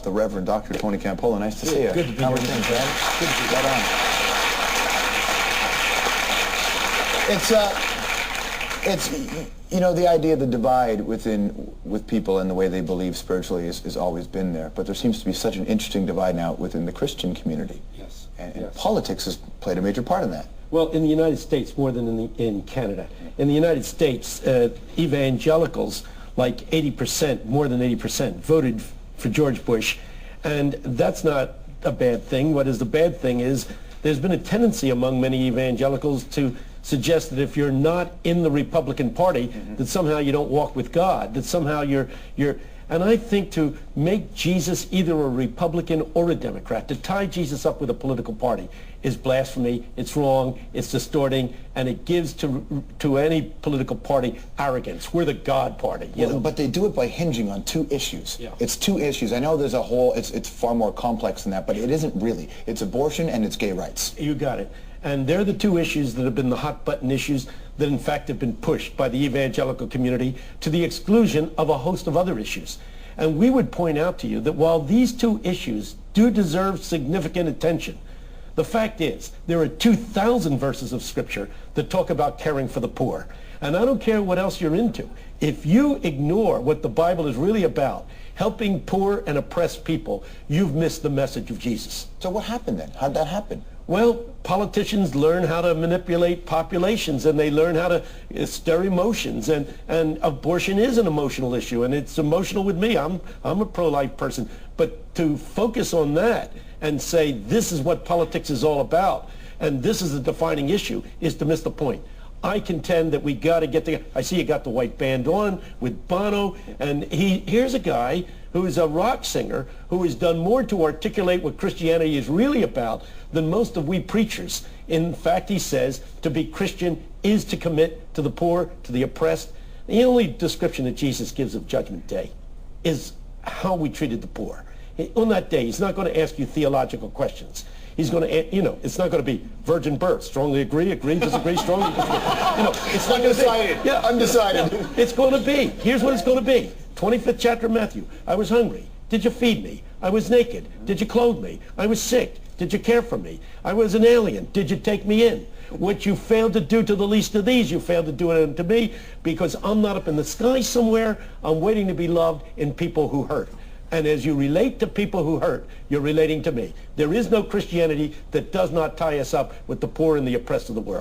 The Reverend Dr. Tony Campolo. Nice to see you. Good to be here. How are things, man? Good to be right on. It's you know, the idea of the divide with people and the way they believe spiritually has always been there. But there seems to be such an interesting divide now within the Christian community. Yes. And politics has played a major part in that. Well, in the United States more than in Canada. In the United States, evangelicals, like 80%, more than 80%, voted for George Bush. And that's not a bad thing. What is the bad thing is there's been a tendency among many evangelicals to suggest that if you're not in the Republican Party, that somehow you don't walk with God, that somehow you're and I think to make Jesus either a Republican or a Democrat, to tie Jesus up with a political party is blasphemy, it's wrong, it's distorting, and it gives to any political party arrogance. We're the God party. You know? But they do it by hinging on two issues. Yeah. It's two issues. I know there's a whole, it's far more complex than that, but it isn't really. It's abortion and it's gay rights. You got it. And they're the two issues that have been the hot button issues that in fact have been pushed by the evangelical community to the exclusion of a host of other issues. And we would point out to you that while these two issues do deserve significant attention, the fact is there are 2,000 verses of Scripture that talk about caring for the poor. And I don't care what else you're into. If you ignore what the Bible is really about, helping poor and oppressed people, you've missed the message of Jesus. So what happened then? How'd that happen? Well, politicians learn how to manipulate populations, and they learn how to stir emotions, and abortion is an emotional issue, and it's emotional with me. I'm a pro-life person. But to focus on that and say this is what politics is all about, and this is a defining issue, is to miss the point. I contend that we got to get together. I see you got the white band on with Bono, and here's a guy who is a rock singer who has done more to articulate what Christianity is really about than most of we preachers. In fact, he says to be Christian is to commit to the poor, to the oppressed. The only description that Jesus gives of Judgment Day is how we treated the poor. On that day, he's not going to ask you theological questions. He's going to, you know, it's not going to be virgin birth. Strongly agree, disagree, strongly disagree. You know, it's not going to be. Yeah, undecided. Yeah, it's going to be. Here's what it's going to be. 25th chapter of Matthew. I was hungry. Did you feed me? I was naked. Did you clothe me? I was sick. Did you care for me? I was an alien. Did you take me in? What you failed to do to the least of these, you failed to do it to me, because I'm not up in the sky somewhere. I'm waiting to be loved in people who hurt. And as you relate to people who hurt, you're relating to me. There is no Christianity that does not tie us up with the poor and the oppressed of the world.